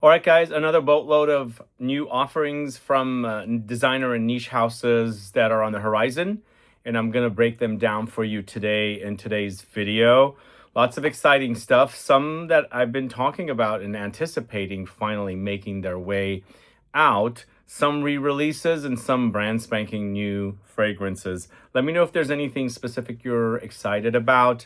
All right, guys, another boatload of new offerings from designer and niche houses that are on the horizon. And I'm going to break them down for you today in today's video. Lots of exciting stuff. Some that I've been talking about and anticipating finally making their way out. Some re-releases and some brand spanking new fragrances. Let me know if there's anything specific you're excited about.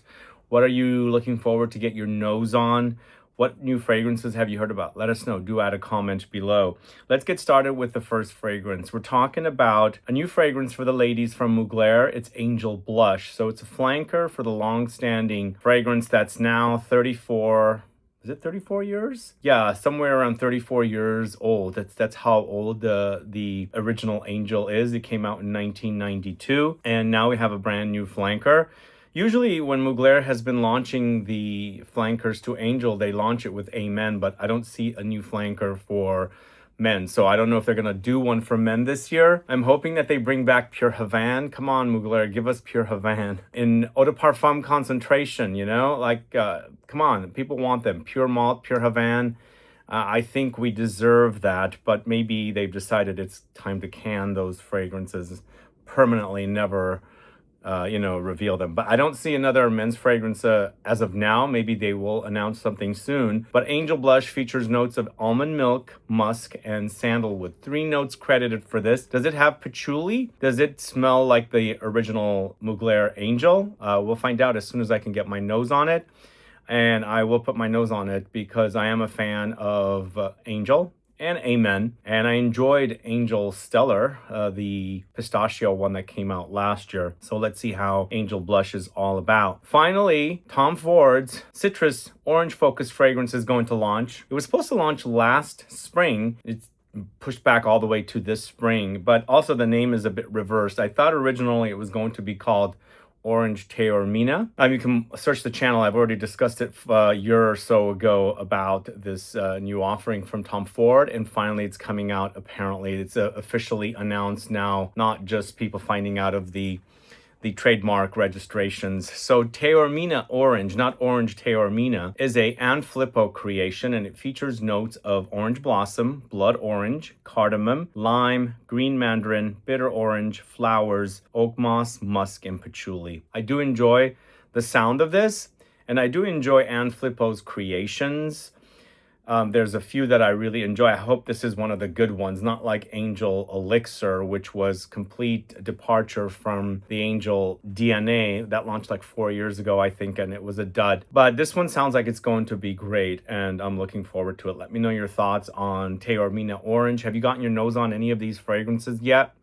What are you looking forward to get your nose on? What new fragrances have you heard about? Let us know. Do add a comment below. Let's get started with the first fragrance. We're talking about a new fragrance for the ladies from MUGLER. It's Angel Blush. So it's a flanker for the long-standing fragrance that's now 34... Is it 34 years? Yeah, somewhere around 34 years old. That's how old the original Angel is. It came out in 1992, and now we have a brand new flanker. Usually when MUGLER has been launching the flankers to Angel, they launch it with Amen, but I don't see a new flanker for men. So I don't know if they're going to do one for men this year. I'm hoping that they bring back Pure Havane. Come on, MUGLER, give us Pure Havane. In eau de parfum concentration, you know? Like, come on, people want them. Pure Malt, Pure Havane. I think we deserve that, but maybe they've decided it's time to can those fragrances permanently, never reveal them. But I don't see another men's fragrance as of now. Maybe they will announce something soon. But Angel Blush features notes of almond milk, musk, and sandalwood. 3 notes credited for this. Does it have patchouli? Does it smell like the original MUGLER Angel? We'll find out as soon as I can get my nose on it. And I will put my nose on it because I am a fan of Angel and Amen, and I enjoyed Angel Stellar, the pistachio one that came out last year. So let's see how Angel Blush is all about. Finally, Tom Ford's citrus orange focused fragrance is going to launch. It was supposed to launch last spring. It's pushed back all the way to this spring, but also the name is a bit reversed. I thought originally it was going to be called Orange TAORMINA. You can search the channel. I've already discussed it a year or so ago about this new offering from Tom Ford, and finally it's coming out. Apparently it's officially announced now, not just people finding out of the trademark registrations. So TAORMINA Orange, not Orange TAORMINA, is a Flipo creation, and it features notes of orange blossom, blood orange, cardamom, lime, green mandarin, bitter orange, flowers, oak moss, musk, and patchouli. I do enjoy the sound of this, and I do enjoy Flipo's creations. There's a few that I really enjoy. I hope this is one of the good ones, not like Angel Elixir, which was complete departure from the Angel DNA that launched like 4 years ago, I think, and it was a dud. But this one sounds like it's going to be great, and I'm looking forward to it. Let me know your thoughts on TAORMINA Orange. Have you gotten your nose on any of these fragrances yet?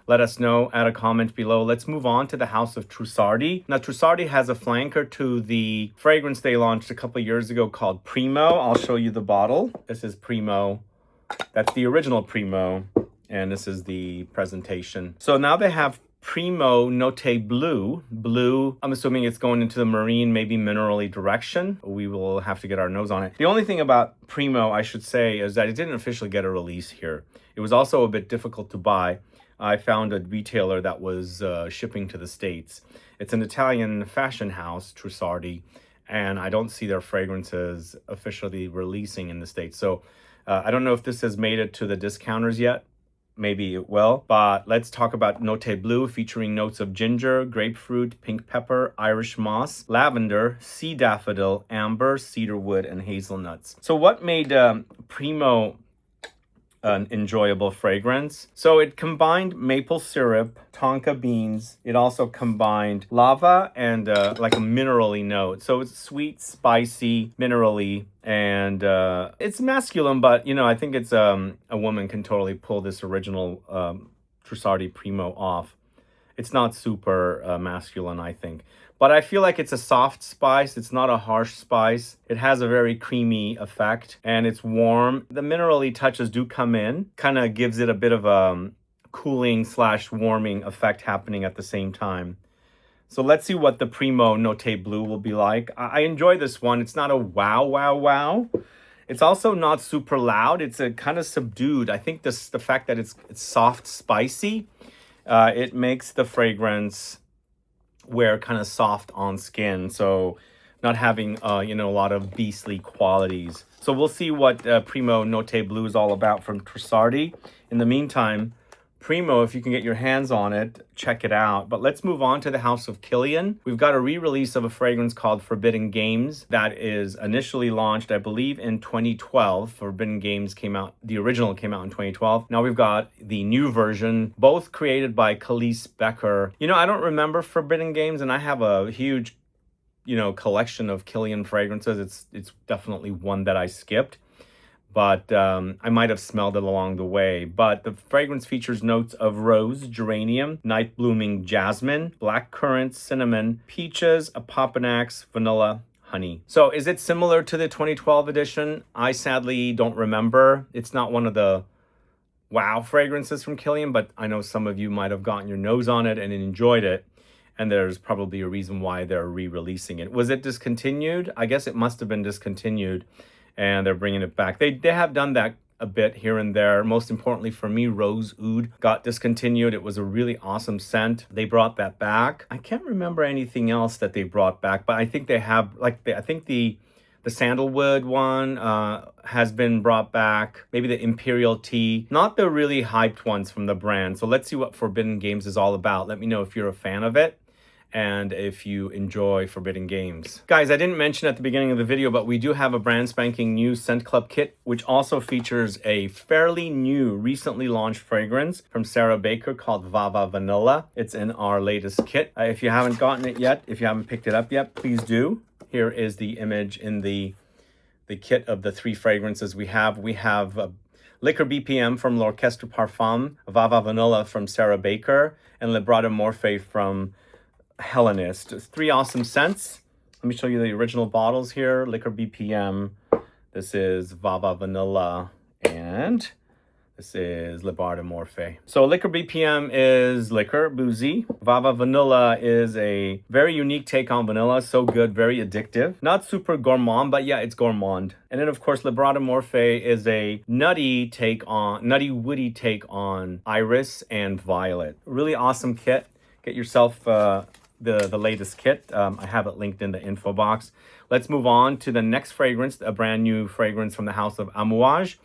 Let us know, add a comment below. Let's move on to the House of Trussardi. Now, Trussardi has a flanker to the fragrance they launched a couple of years ago called Primo. I'll show you the bottle. This is Primo. That's the original Primo. And this is the presentation. So now they have Primo Note Blue. Blue, I'm assuming it's going into the marine, maybe minerally direction. We will have to get our nose on it. The only thing about Primo, I should say, is that it didn't officially get a release here. It was also a bit difficult to buy. I found a retailer that was shipping to the States. It's an Italian fashion house, Trussardi, and I don't see their fragrances officially releasing in the States. So I don't know if this has made it to the discounters yet. Maybe it will. But let's talk about Note Blue, featuring notes of ginger, grapefruit, pink pepper, Irish moss, lavender, sea daffodil, amber, cedarwood, and hazelnuts. So what made Primo an enjoyable fragrance? So it combined maple syrup, tonka beans. It also combined lava and like a minerally note. So it's sweet, spicy, minerally, and it's masculine, but I think it's a woman can totally pull this original Trussardi Primo off. It's not super masculine, I think. But I feel like it's a soft spice. It's not a harsh spice. It has a very creamy effect, and it's warm. The minerally touches do come in. Kind of gives it a bit of a cooling / warming effect happening at the same time. So let's see what the Primo Note Blue will be like. I enjoy this one. It's not a wow. It's also not super loud. It's a kind of subdued. I think the fact that it's soft, spicy, it makes the fragrance wear kind of soft on skin. So not having, you know, a lot of beastly qualities. So we'll see what Primo Notte Blue is all about from Trussardi. In the meantime, Primo, if you can get your hands on it, check it out. But let's move on to the House of Kilian. We've got a re-release of a fragrance called Forbidden Games that is initially launched, I believe, in 2012. Forbidden Games came out, the original came out in 2012. Now we've got the new version, both created by Khalees Becker. You know, I don't remember Forbidden Games, and I have a huge, you know, collection of Kilian fragrances. It's definitely one that I skipped. But I might have smelled it along the way. But the fragrance features notes of rose, geranium, night blooming jasmine, black currant, cinnamon, peaches, apopanax, vanilla, honey. So is it similar to the 2012 edition? I sadly don't remember. It's not one of the wow fragrances from Kilian, but I know some of you might have gotten your nose on it and enjoyed it. And there's probably a reason why they're re-releasing it. Was it discontinued? I guess it must have been discontinued. And they're bringing it back. They have done that a bit here and there. Most importantly for me, Rose Oud got discontinued. It was a really awesome scent. They brought that back. I can't remember anything else that they brought back, but I think they have, like, I think the Sandalwood one has been brought back. Maybe the Imperial Tea, not the really hyped ones from the brand. So let's see what Forbidden Games is all about. Let me know if you're a fan of it and if you enjoy Forbidden Games. Guys, I didn't mention at the beginning of the video, but we do have a brand spanking new Scent Club kit, which also features a fairly new, recently launched fragrance from Sarah Baker called Vava Vanilla. It's in our latest kit. If you haven't gotten it yet, if you haven't picked it up yet, please do. Here is the image in the kit of the 3 fragrances we have. We have Liquor BPM from L'Orchestre Parfum, Vava Vanilla from Sarah Baker, and Le Bras de Morphe from Hellenist. 3 awesome scents. Let me show you the original bottles here. Liquor BPM. This is Vava Vanilla. And this is Le Bras de Morphe. So Liquor BPM is liquor, boozy. Vava Vanilla is a very unique take on vanilla. So good, very addictive. Not super gourmand, but yeah, it's gourmand. And then of course, Le Bras de Morphe is a nutty, woody take on iris and violet. Really awesome kit. Get yourself the latest kit. I have it linked in the info box. Let's move on to the next fragrance, a brand new fragrance from the house of Amouage.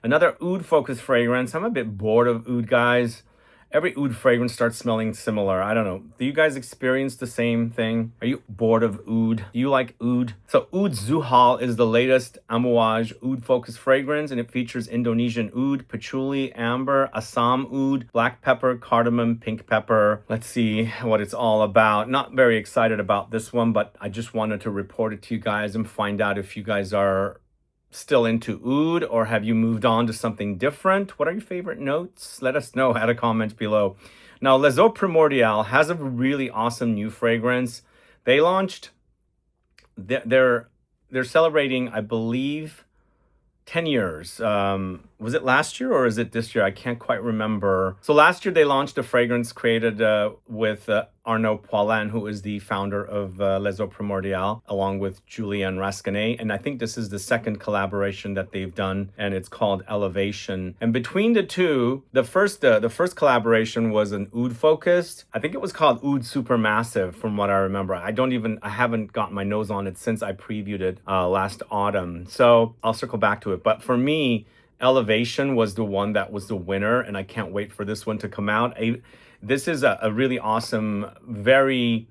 Another oud focused fragrance. I'm a bit bored of oud, guys. Every oud fragrance starts smelling similar. I don't know. Do you guys experience the same thing? Are you bored of oud? Do you like oud? So Oud ZUHAL is the latest Amouage oud focused fragrance, and it features Indonesian oud, patchouli, amber, Assam oud, black pepper, cardamom, pink pepper. Let's see what it's all about. Not very excited about this one, but I just wanted to report it to you guys and find out if you guys are still into oud, or have you moved on to something different? What are your favorite notes? Let us know. Add a comment below. Now, Les Eaux Primordiales has a really awesome new fragrance. They launched, they're celebrating, I believe, 10 years. Was it last year or is it this year? I can't quite remember. So last year they launched a fragrance created with Arnaud Poilin, who is the founder of Les Eaux Primordiales, along with Julien Rascanet. And I think this is the second collaboration that they've done, and it's called Elevation. And between the two, the first collaboration was an oud focused. I think it was called Oud Supermassive, from what I remember. I haven't gotten my nose on it since I previewed it last autumn. So I'll circle back to it. But for me, Elevation was the one that was the winner, and I can't wait for this one to come out. This is a really awesome, very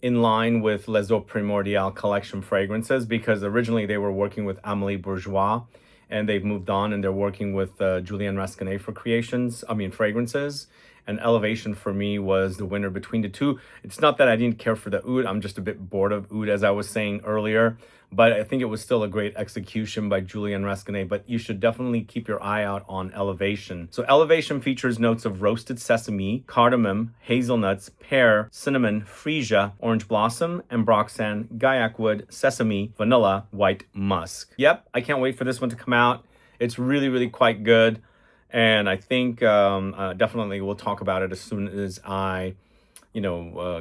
in line with Les Eaux Primordiales collection fragrances, because originally they were working with Amélie Bourgeois, and they've moved on and they're working with Julien Rascanet for fragrances. And Elevation for me was the winner between the two. It's not that I didn't care for the oud, I'm just a bit bored of oud, as I was saying earlier. But I think it was still a great execution by Julien Rascanet. But you should definitely keep your eye out on Elevation. So Elevation features notes of roasted sesame, cardamom, hazelnuts, pear, cinnamon, freesia, orange blossom, ambroxan, gaiac wood, sesame, vanilla, white musk. Yep, I can't wait for this one to come out. It's really, really quite good. And I think definitely we'll talk about it as soon as I,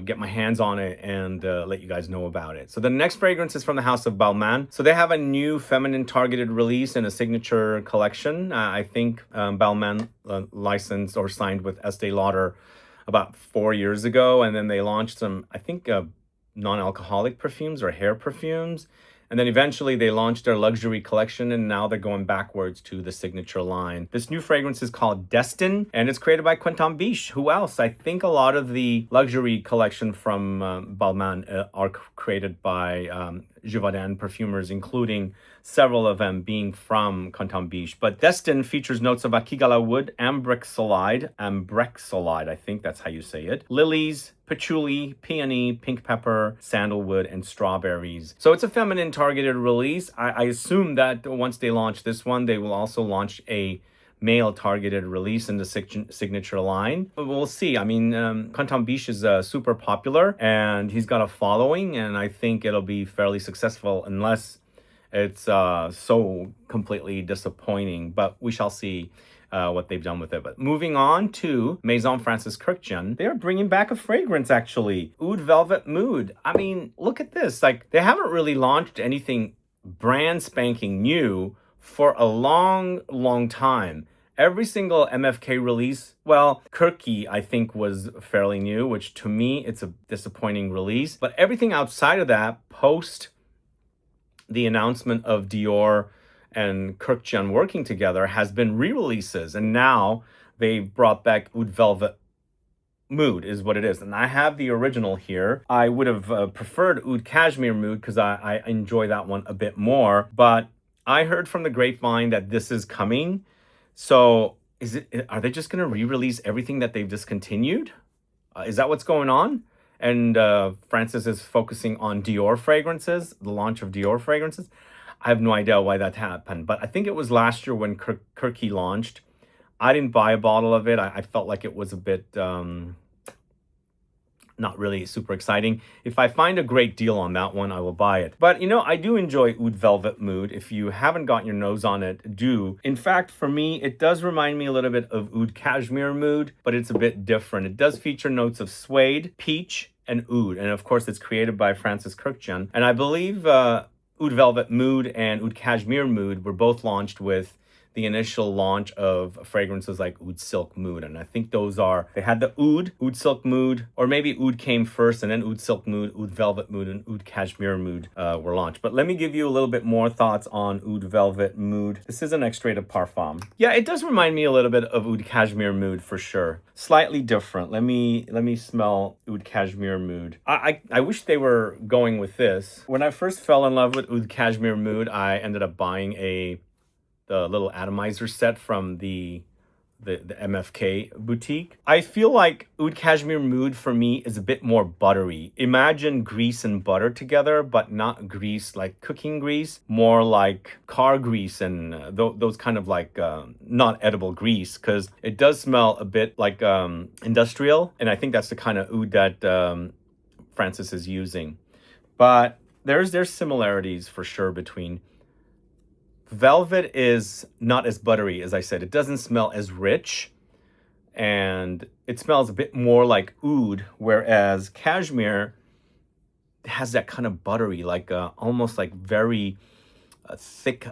get my hands on it and let you guys know about it. So the next fragrance is from the house of BALMAIN. So they have a new feminine targeted release in a signature collection. I think BALMAIN licensed or signed with Estee Lauder about 4 years ago. And then they launched some, I think, non-alcoholic perfumes or hair perfumes. And then eventually they launched their luxury collection, and now they're going backwards to the signature line. This new fragrance is called DESTIN, and it's created by Quentin Bisch. Who else? I think a lot of the luxury collection from BALMAIN are created by Givaudan perfumers, including several of them being from Quentin Bisch. But DESTIN features notes of akigala wood, ambrexolide, I think that's how you say it, lilies, patchouli, peony, pink pepper, sandalwood, and strawberries. So it's a feminine targeted release. I assume that once they launch this one, they will also launch a male targeted release in the signature line. But we'll see. I mean, Quentin Bisch is super popular and he's got a following, and I think it'll be fairly successful unless it's so completely disappointing. But we shall see what they've done with it. But moving on to Maison Francis Kurkdjian, they are bringing back a fragrance actually, Oud Velvet Mood. I mean, look at this. Like, they haven't really launched anything brand spanking new for a long time. Every single MFK release, well, Kurkdjian I think was fairly new, which to me it's a disappointing release. But everything outside of that, post the announcement of Dior and Kurkdjian working together, has been re-releases, and now they've brought back Oud Velvet Mood is what it is. And I have the original here. I would have preferred Oud Cashmere Mood because I enjoy that one a bit more, but I heard from the grapevine that this is coming. So are they just going to re-release everything that they've discontinued? Is that what's going on? And Francis is focusing on Dior fragrances, the launch of Dior fragrances. I have no idea why that happened, but I think it was last year when Kurkdjian launched. I didn't buy a bottle of it. I felt like it was a bit not really super exciting. If I find a great deal on that one, I will buy it. But, you know, I do enjoy Oud Velvet Mood. If you haven't gotten your nose on it, do. In fact, for me, it does remind me a little bit of Oud Cashmere Mood, but it's a bit different. It does feature notes of suede, peach, and oud. And of course, it's created by Francis Kurkdjian. And I believe Oud Velvet Mood and Oud Cashmere Mood were both launched with the initial launch of fragrances like Oud Silk Mood. And I think they had the Oud Silk Mood, or maybe Oud came first and then Oud Silk Mood, Oud Velvet Mood, and Oud Cashmere Mood were launched. But let me give you a little bit more thoughts on Oud Velvet Mood. This is an extrait of Parfum. Yeah, it does remind me a little bit of Oud Cashmere Mood for sure. Slightly different. Let me smell Oud Cashmere Mood. I wish they were going with this. When I first fell in love with Oud Cashmere Mood, I ended up buying the little atomizer set from the MFK boutique. I feel like Oud Cashmere Mood for me is a bit more buttery. Imagine grease and butter together, but not grease like cooking grease, more like car grease and those kind of like not edible grease, because it does smell a bit like industrial, and I think that's the kind of oud that Francis is using. But there's similarities for sure between. Velvet is not as buttery, as I said. It doesn't smell as rich, and it smells a bit more like oud, whereas Cashmere has that kind of buttery, like almost like very thick,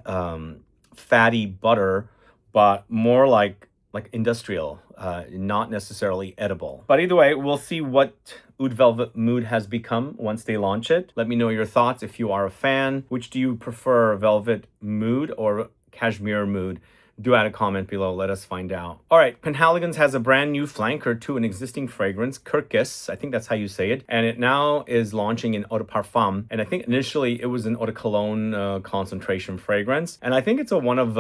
fatty butter, but more like industrial, not necessarily edible. But either way, we'll see what Oud Velvet Mood has become once they launch it. Let me know your thoughts if you are a fan. Which do you prefer, Velvet Mood or Cashmere Mood? Do add a comment below. Let us find out. All right, PENHALIGON'S has a brand new flanker to an existing fragrance, Kurkdjian. I think that's how you say it. And it now is launching in eau de parfum. And I think initially it was an eau de cologne concentration fragrance. And I think it's one of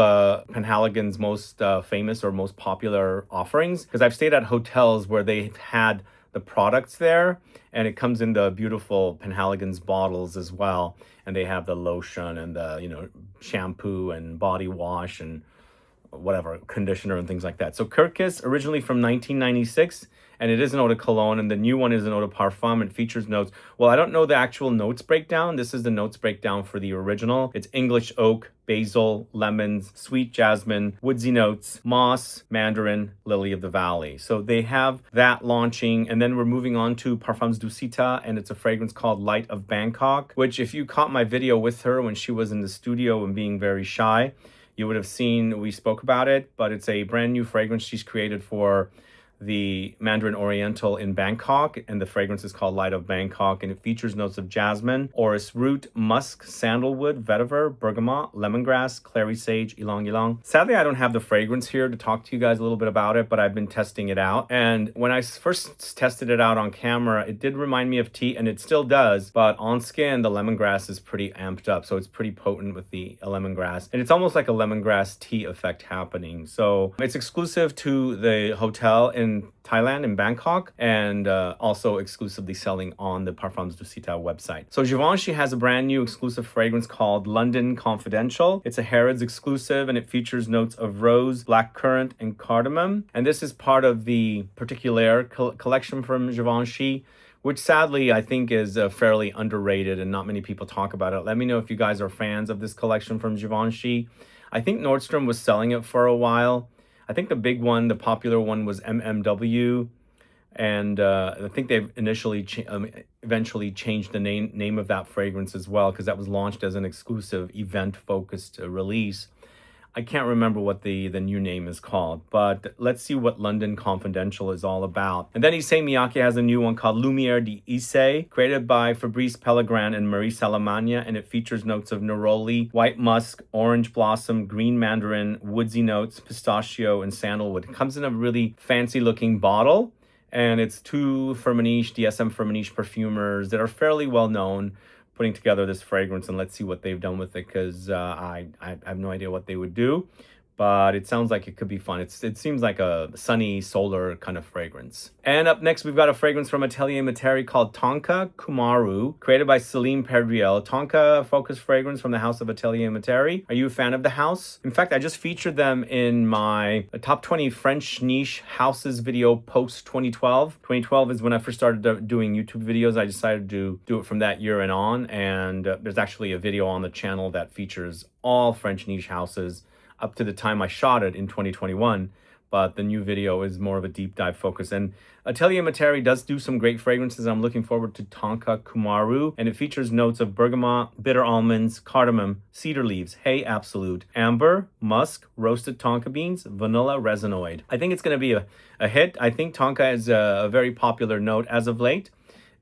PENHALIGON'S most famous or most popular offerings, because I've stayed at hotels where they've had the products there, and it comes in the beautiful PENHALIGON'S bottles as well. And they have the lotion and the, you know, shampoo and body wash and whatever, conditioner and things like that. So Kurkdjian, originally from 1996, and it is an eau de cologne, and the new one is an eau de parfum. It features notes. Well, I don't know the actual notes breakdown. This is the notes breakdown for the original. It's English oak, basil, lemons, sweet jasmine, woodsy notes, moss, mandarin, lily of the valley. So they have that launching, and then we're moving on to Parfums du Sita, and it's a fragrance called Light of Bangkok, which if you caught my video with her when she was in the studio and being very shy, you would have seen we spoke about it. But it's a brand new fragrance she's created for the Mandarin Oriental in Bangkok, and the fragrance is called Light of Bangkok, and it features notes of jasmine, orris root, musk, sandalwood, vetiver, bergamot, lemongrass, clary sage, ylang ylang. Sadly, I don't have the fragrance here to talk to you guys a little bit about it, but I've been testing it out. And when I first tested it out on camera, it did remind me of tea, and it still does, but on skin, the lemongrass is pretty amped up, so it's pretty potent with the lemongrass. And it's almost like a lemongrass tea effect happening. So it's exclusive to the hotel in Thailand, in Bangkok, and also exclusively selling on the Parfums du Cita website. So Givenchy has a brand new exclusive fragrance called London Confidential. It's a Harrods exclusive, and it features notes of rose, blackcurrant, and cardamom. And this is part of the Particulier collection from Givenchy, which sadly I think is fairly underrated and not many people talk about it. Let me know if you guys are fans of this collection from Givenchy. I think Nordstrom was selling it for a while. I think the big one, the popular one, was MMW, and I think they've eventually changed the name of that fragrance as well, because that was launched as an exclusive event-focused release. I can't remember what the new name is called, but let's see what London Confidential is all about. And then MIYAKE has a new one called Lumiere de ISSEY, created by Fabrice Pellegrin and Marie Salamagna, and it features notes of neroli, white musk, orange blossom, green mandarin, woodsy notes, pistachio, and sandalwood. It comes in a really fancy looking bottle, and it's two Firmenich, DSM Firmenich perfumers that are fairly well known putting together this fragrance, and let's see what they've done with it, because I have no idea what they would do, but it sounds like it could be fun. It seems like a sunny solar kind of fragrance. And up next, we've got a fragrance from Atelier Materi called Tonka Kumaru, created by Celine Perdriel. Tonka focused fragrance from the house of Atelier Materi. Are you a fan of the house? In fact, I just featured them in my top 20 French niche houses video post 2012. 2012 is when I first started doing YouTube videos. I decided to do it from that year and on, and there's actually a video on the channel that features all French niche houses up to the time I shot it in 2021, but the new video is more of a deep dive focus. And Atelier Materi does do some great fragrances. I'm looking forward to Tonka Kumaru, and it features notes of bergamot, bitter almonds, cardamom, cedar leaves, hay absolute, amber, musk, roasted tonka beans, vanilla resinoid. I think it's going to be a hit. I think tonka is a very popular note as of late,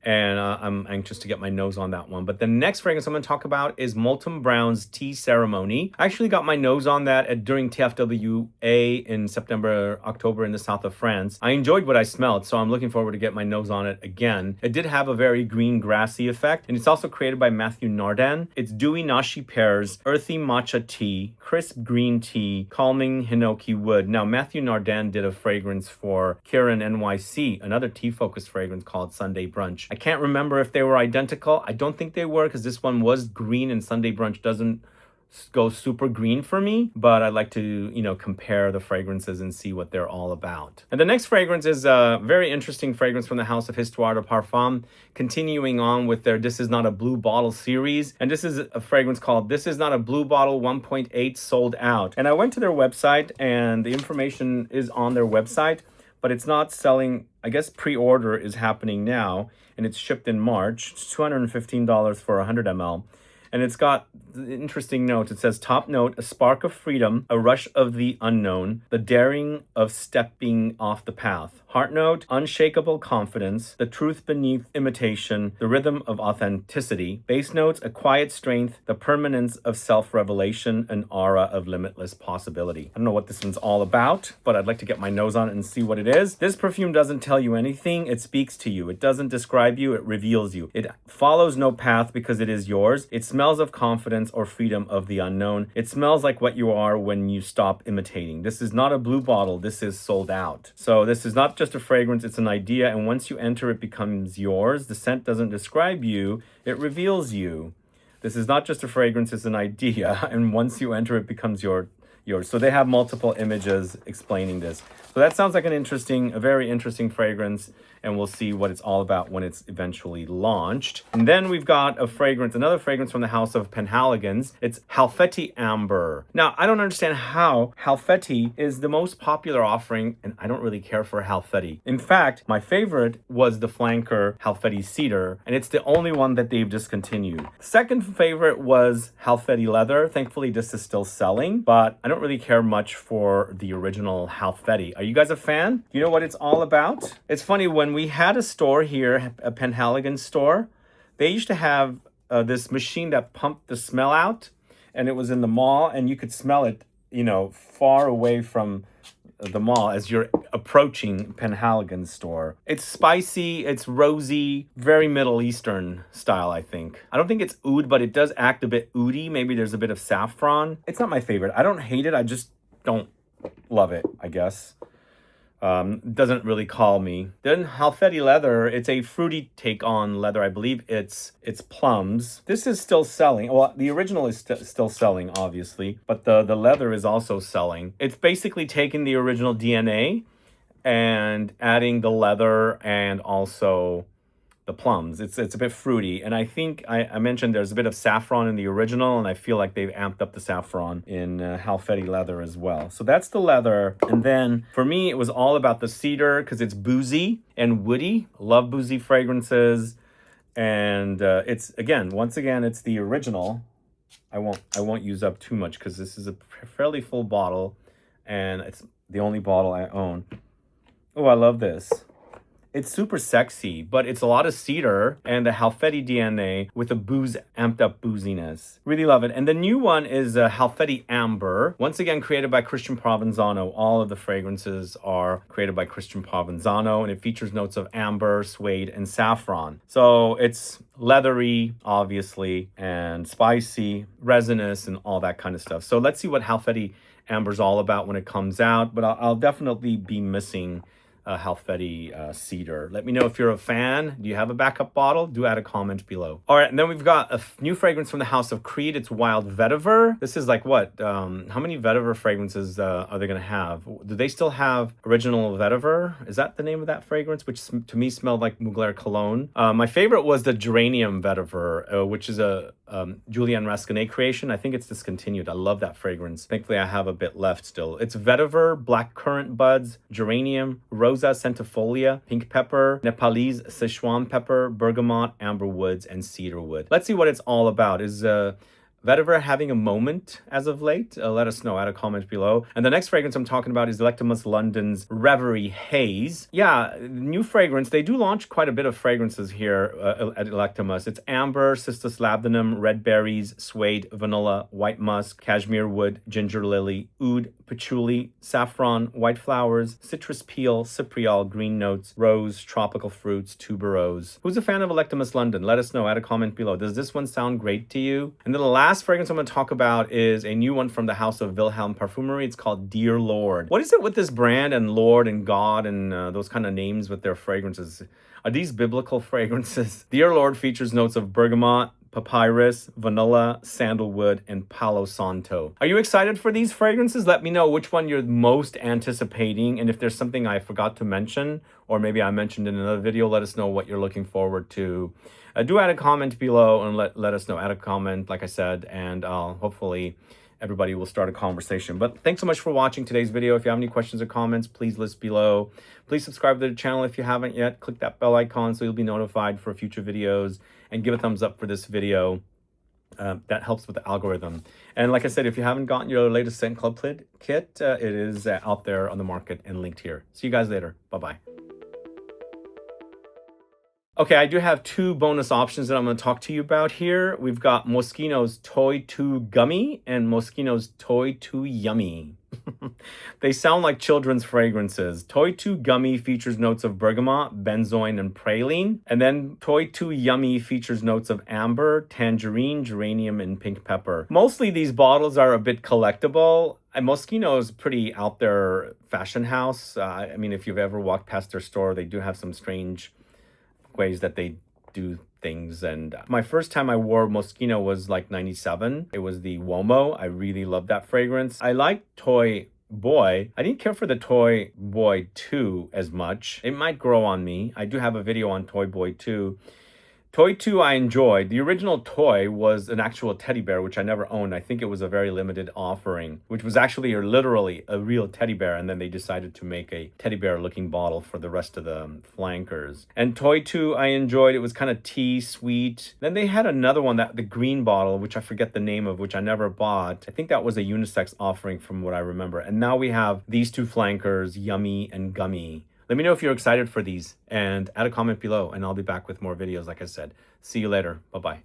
and I'm anxious to get my nose on that one. But the next fragrance I'm going to talk about is Molton Brown's Tea Ceremony. I actually got my nose on that during TFWA in September, October in the south of France. I enjoyed what I smelled, so I'm looking forward to get my nose on it again. It did have a very green grassy effect, and it's also created by Matthew Nardin. It's dewy nashi pears, earthy matcha tea, crisp green tea, calming hinoki wood. Now, Matthew Nardin did a fragrance for Kirin NYC, another tea-focused fragrance called Sunday Brunch. I can't remember if they were identical. I don't think they were, because this one was green and Sunday Brunch doesn't go super green for me, but I like to, compare the fragrances and see what they're all about. And the next fragrance is a very interesting fragrance from the house of Histoire de Parfum, continuing on with their This Is Not a Blue Bottle series. And this is a fragrance called This Is Not a Blue Bottle 1.8 Sold Out. And I went to their website, and the information is on their website, but it's not selling. I guess pre-order is happening now, and it's shipped in March. It's $215 for 100 ml. And it's got interesting notes. It says, top note, a spark of freedom, a rush of the unknown, the daring of stepping off the path. Heart note, unshakable confidence, the truth beneath imitation, the rhythm of authenticity. Base notes, a quiet strength, the permanence of self-revelation, an aura of limitless possibility. I don't know what this one's all about, but I'd like to get my nose on it and see what it is. This perfume doesn't tell you anything. It speaks to you. It doesn't describe you. It reveals you. It follows no path because it is yours. It smells of confidence or freedom of the unknown. It smells like what you are when you stop imitating. This is not a blue bottle. This is sold out. So this is not just a fragrance, it's an idea, and once you enter, it becomes yours. The scent doesn't describe you, it reveals you. This is not just a fragrance, it's an idea, and once you enter, it becomes yours. So they have multiple images explaining this. So that sounds like a very interesting fragrance, and we'll see what it's all about when it's eventually launched. And then we've got a fragrance, another fragrance from the house of PENHALIGON'S. It's HALFETI Amber. Now, I don't understand how HALFETI is the most popular offering, and I don't really care for HALFETI. In fact, my favorite was the flanker HALFETI Cedar, and it's the only one that they've discontinued. Second favorite was HALFETI Leather. Thankfully, this is still selling, but I don't really care much for the original HALFETI. Are you guys a fan? You know what it's all about? It's funny, when we had a store here, a PENHALIGON'S store, they used to have this machine that pumped the smell out, and it was in the mall, and you could smell it, you know, far away from the mall as you're approaching PENHALIGON'S store. It's spicy, it's rosy, very Middle Eastern style, I think. I don't think it's oud, but it does act a bit oudy. Maybe there's a bit of saffron. It's not my favorite. I don't hate it, I just don't love it, I guess. Doesn't really call me. Then HALFETI Leather, it's a fruity take on leather. I believe it's plums. This is still selling. Well, the original is still selling, obviously, but the leather is also selling. It's basically taking the original DNA and adding the leather and also the plums. It's a bit fruity, and I think I mentioned there's a bit of saffron in the original, and I feel like they've amped up the saffron in HALFETI Leather as well. So that's the leather, and then for me it was all about the cedar because it's boozy and woody. Love boozy fragrances, and it's once again it's the original. I won't use up too much because this is a fairly full bottle, and it's the only bottle I own. Oh, I love this. It's super sexy, but it's a lot of cedar and the HALFETI DNA with a amped up booziness. Really love it. And the new one is HALFETI Amber. Once again, created by Christian Provenzano. All of the fragrances are created by Christian Provenzano, and it features notes of amber, suede, and saffron. So it's leathery, obviously, and spicy, resinous, and all that kind of stuff. So let's see what HALFETI Amber's all about when it comes out, but I'll definitely be missing HALFETI Cedar. Let me know if you're a fan. Do you have a backup bottle? Do add a comment below. All right, and then we've got a new fragrance from the house of Creed. It's Wild Vetiver. This is like what? How many Vetiver fragrances are they going to have? Do they still have original Vetiver? Is that the name of that fragrance? Which to me smelled like Mugler cologne. My favorite was the Geranium Vetiver, which is a Julian Rasconet creation. I think it's discontinued. I love that fragrance. Thankfully, I have a bit left still. It's Vetiver, black currant buds, geranium, rosa centifolia, pink pepper, Nepalese Sichuan pepper, bergamot, amber woods, and cedar wood. Let's see what it's all about. Is Vetiver having a moment as of late? Let us know. Add a comment below. And the next fragrance I'm talking about is ELECTIMUSS London's Reverie Haze. Yeah, new fragrance. They do launch quite a bit of fragrances here at ELECTIMUSS. It's amber, cistus labdanum, red berries, suede, vanilla, white musk, cashmere wood, ginger lily, oud, patchouli, saffron, white flowers, citrus peel, cypriol, green notes, rose, tropical fruits, tuberose. Who's a fan of ELECTIMUSS London? Let us know. Add a comment below. Does this one sound great to you? And then the last fragrance I'm going to talk about is a new one from the house of Wilhelm Parfumerie. It's called Dear Lord. What is it with this brand and Lord and God and those kind of names with their fragrances? Are these biblical fragrances? Dear Lord features notes of bergamot, papyrus, vanilla, sandalwood, and palo santo. Are you excited for these fragrances? Let me know which one you're most anticipating, and if there's something I forgot to mention, or maybe I mentioned in another video, let us know what you're looking forward to. Do add a comment below and let us know. Add a comment, like I said, and hopefully everybody will start a conversation. But thanks so much for watching today's video. If you have any questions or comments, please list below. Please subscribe to the channel if you haven't yet. Click that bell icon so you'll be notified for future videos, and give a thumbs up for this video. That helps with the algorithm. And like I said, if you haven't gotten your latest Scent Club kit, it is out there on the market and linked here. See you guys later. Bye-bye. Okay, I do have two bonus options that I'm going to talk to you about here. We've got Moschino's Toy Too Gummy and Moschino's Toy Too Yummy. They sound like children's fragrances. Toy Too Gummy features notes of bergamot, benzoin, and praline. And then Toy Too Yummy features notes of amber, tangerine, geranium, and pink pepper. Mostly these bottles are a bit collectible. Moschino is pretty out there fashion house. I mean, if you've ever walked past their store, they do have some strange ways that they do things. And my first time I wore Moschino was like 97. It was the Uomo. I really loved that fragrance. I like Toy Boy. I didn't care for the Toy Boy 2 as much. It might grow on me. I do have a video on Toy Boy 2. Toy 2 I enjoyed. The original toy was an actual teddy bear, which I never owned. I think it was a very limited offering, which was actually or literally a real teddy bear, and then they decided to make a teddy bear looking bottle for the rest of the flankers. And Toy 2 I enjoyed. It was kind of tea, sweet. Then they had another one, that the green bottle, which I forget the name of, which I never bought. I think that was a unisex offering from what I remember. And now we have these two flankers, Yummy and Gummy. Let me know if you're excited for these and add a comment below, and I'll be back with more videos, like I said. See you later. Bye-bye.